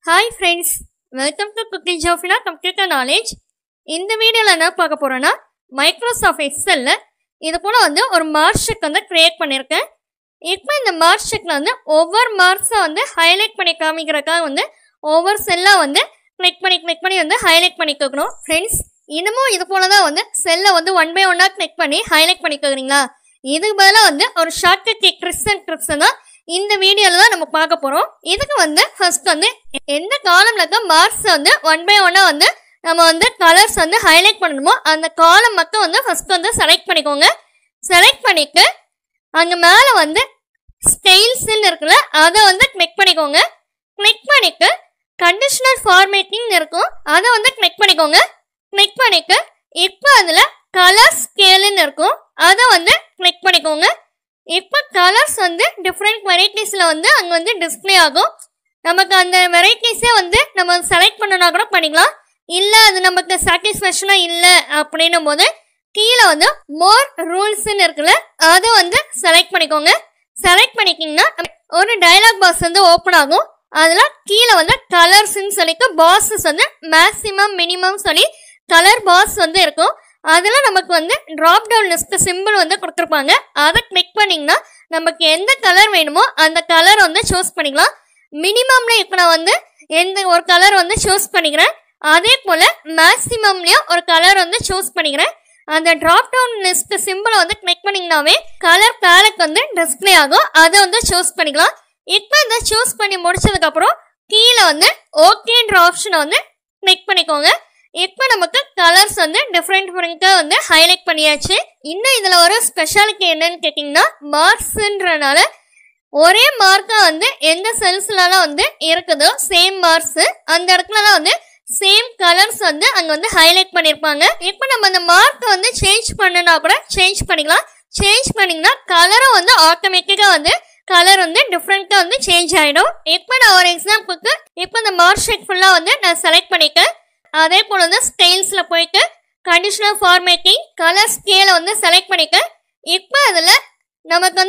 Hi friends, welcome to cooking Jofina computer knowledge. இந்த வீடியோவில் என்ன பார்க்க போகிறோன்னா, மைக்ரோசாஃப்ட் எக்ஸலில் இது போல் ஒரு மார்க் ஷீட் க்ரியேட் பண்ணியிருக்கேன். இப்போ இந்த மார்க் ஷீட்டில் ஒவ்வொரு மார்க்ஸை ஹைலைட் பண்ணி காமிக்கிறதுக்காக ஒவ்வொரு செல்லாக கிளிக் பண்ணி ஹைலைட் பண்ணிக்கணும். ஃப்ரெண்ட்ஸ், இன்னமும் இது போல தான் செல்லை ஒன் பை ஒன்னாக கிளிக் பண்ணி ஹைலைட் பண்ணிக்கிறீங்களா? இதுக்கு பதிலாக ஒரு ஷார்ட்கட் ட்ரிக்ஸ் அண்ட் ட்ரிப்ஸ் தான் இந்த வீடியோல தான் நம்ம பார்க்க போறோம். இதுக்கு ஃபர்ஸ்ட் எந்த காலம்ல இருக்க மார்க்ஸ் ஒன் பை ஒன்னா நம்ம கலர்ஸ் ஹைலைட் பண்ணணுமோ அந்த காலம் மட்டும் ஃபர்ஸ்ட் செலக்ட் பண்ணிக்கோங்க. செலக்ட் பண்ணிட்டு அங்க மேல ஸ்டைல்ஸ் இருக்குல்ல, அதை கிளிக் பண்ணிக்கோங்க. கிளிக் பண்ணிட்டு கண்டிஷனல் ஃபார்மேட்டிங் இருக்கும், அதை கிளிக் பண்ணிக்கோங்க. கிளிக் பண்ணிட்டு இப்போ அதுல கலர் ஸ்கேல்னு இருக்கும், அதை கிளிக் பண்ணிக்கோங்க. இப்போ கலர்ஸ் டிஃப்ரெண்ட் வெரைட்டிஸில் அங்கே டிஸ்பிளே ஆகும். நமக்கு அந்த வெரைட்டிஸே நம்ம செலக்ட் பண்ணனா கூட பண்ணிக்கலாம். இல்லை அது நமக்கு சாட்டிஸ்ஃபேக்ஷனாக இல்லை அப்படின்னும் போது கீழே மோர் ரூல்ஸ்ன்னு இருக்குல்ல, அதை செலக்ட் பண்ணிக்கோங்க. செலக்ட் பண்ணிக்கிங்கன்னா ஒரு டயலாக் பாக்ஸ் ஓப்பன் ஆகும். அதில் கீழே கலர்ஸ்ன்னு சொல்லிட்டு பாக்ஸஸ் மேக்ஸிமம் மினிமம் சொல்லி கலர் பாக்ஸ் இருக்கும். அதில் நமக்கு ட்ராப் டவுன் லிஸ்ட் சிம்பிள் கொடுத்துருப்பாங்க. அதை கிளிக் பண்ணிங்கன்னா நமக்கு எந்த கலர் வேணுமோ அந்த கலர் சூஸ் பண்ணிக்கலாம். மினிமம்ல இப்போ நான் எந்த ஒரு கலர் சூஸ் பண்ணிக்கிறேன். அதே போல் மேக்ஸிமம்லேயும் ஒரு கலர் சூஸ் பண்ணிக்கிறேன். அந்த ட்ராப் டவுன் லிஸ்ட் சிம்பிளை கிளிக் பண்ணிங்கனாவே கலர் பேலட் டிஸ்பிளே ஆகும், அதை சூஸ் பண்ணிக்கலாம். இப்போ இந்த சூஸ் பண்ணி முடிச்சதுக்கப்புறம் கீழே ஓகேன்ற ஆப்ஷனை கிளிக் பண்ணிக்கோங்க. இப்போ நமக்கு கலர்ஸ் டிஃப்ரெண்ட் ஹைலைட் பண்ணியாச்சு. இன்னும் இதில் ஒரு ஸ்பெஷாலிட்டி என்னன்னு கேட்டிங்கன்னா, மார்க்ஸ்ன்றனால ஒரே மார்க்கா எந்த செல்ஸ்லாம் இருக்குதோ சேம் மார்க்ஸ் அந்த இடத்துலலாம் சேம் கலர்ஸ் அங்கே ஹைலைட் பண்ணியிருப்பாங்க. இப்போ நம்ம அந்த மார்க்கை சேஞ்ச் பண்ணனா கூட சேஞ்ச் பண்ணிக்கலாம். சேஞ்ச் பண்ணிங்கன்னா கலரும் ஆட்டோமேட்டிக்காக கலர் டிஃப்ரெண்ட்டாக சேஞ்ச் ஆகிடும். இப்போ நான் ஒரு எக்ஸாம்பிளுக்கு இப்போ இந்த மார்க் ஷீட் ஃபுல்லாக நான் செலக்ட் பண்ணிட்டேன். அதே போல ஸ்டைல்ஸில் போயிட்டு கண்டிஷனல் ஃபார்மேட்டிங் கலர் ஸ்கேலை செலக்ட் பண்ணிட்டு இப்போ அதில் நமக்கு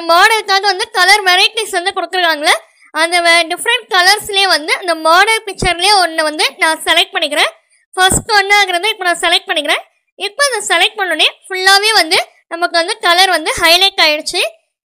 மாடலுக்காக கலர் வெரைட்டிஸ் கொடுத்துருக்காங்களே, அந்த டிஃப்ரெண்ட் கலர்ஸ்லேயே அந்த மாடல் பிக்சர்லேயே ஒன்று நான் செலக்ட் பண்ணிக்கிறேன். ஃபர்ஸ்ட் ஒன்றாகிறது இப்போ நான் செலக்ட் பண்ணிக்கிறேன். இப்போ அதை செலக்ட் பண்ணோடனே ஃபுல்லாகவே நமக்கு கலர் ஹைலைட் ஆகிடுச்சு.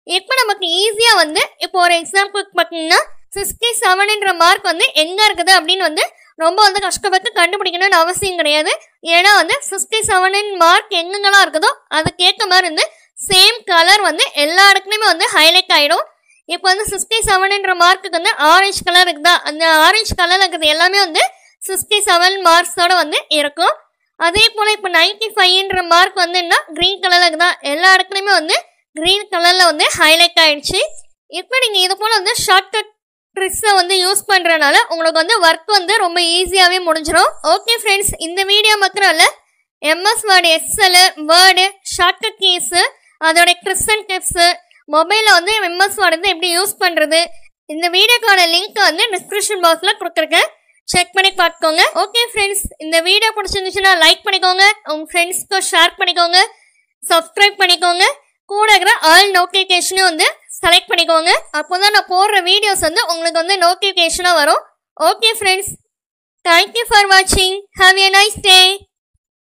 இப்போ நமக்கு ஈஸியாக இப்போ ஒரு எக்ஸாம்பிளுக்கு பார்த்தீங்கன்னா 67ன்ற மார்க் எங்கே இருக்குது அப்படின்னு ரொம்ப கஷ்டப்பட்டு கண்டுபிடிக்கணும்னு அவசியம் கிடையாது. ஏன்னா 67 மார்க் எங்கெங்கெல்லாம் இருக்குதோ அதுக்கேற்ற மாதிரி சேம் கலர் எல்லா இடத்துலையுமே ஹைலைட் ஆகிடும். இப்போ 67ன்ற மார்க்குக்கு ஆரஞ்சு கலர் இருக்குதா, அந்த ஆரஞ்சு கலர் இருக்கிறது எல்லாமே 67 மார்க்ஸோட இருக்கும். அதே போல் இப்போ 95ன்ற மார்க் என்ன க்ரீன் கலரில் இருக்குதா, எல்லா இடத்துலையுமே க்ரீன் கலரில் ஹைலைட் ஆகிடுச்சு. இப்போ நீங்கள் இது போல் ஷார்ட்கட் ட்ரிக்ஸை யூஸ் பண்ணுறதுனால உங்களுக்கு ஒர்க் ரொம்ப ஈஸியாகவே முடிஞ்சிடும். ஓகே ஃப்ரெண்ட்ஸ், இந்த வீடியோ மாத்திரம் இல்லை, MS word, excel, word, shortcut keys, அதோட ட்ரிக்ஸ் அண்ட் டிப்ஸு, மொபைலில் எம்எஸ் வேர்டு எப்படி யூஸ் பண்ணுறது, இந்த வீடியோக்கான லிங்க் டிஸ்கிரிப்ஷன் பாக்ஸில் கொடுத்துருக்கேன், செக் பண்ணி பார்த்துக்கோங்க. ஓகே ஃப்ரெண்ட்ஸ், இந்த வீடியோ பிடிச்சிருந்துச்சுன்னா லைக் பண்ணிக்கோங்க, உங்கள் ஃப்ரெண்ட்ஸ்க்கு ஷேர் பண்ணிக்கோங்க, சப்ஸ்கிரைப் பண்ணிக்கோங்க, கூட இருக்கிற ஆல் நோட்டிஃபிகேஷனும் செலக்ட் பண்ணிக்கோங்க. அப்போ தான் நான் போடுற வீடியோஸ் உங்களுக்கு நோட்டிஃபிகேஷனாக வரும். ஓகே ஃப்ரெண்ட்ஸ், தேங்க்யூ ஃபார் வாட்சிங். Have a nice day.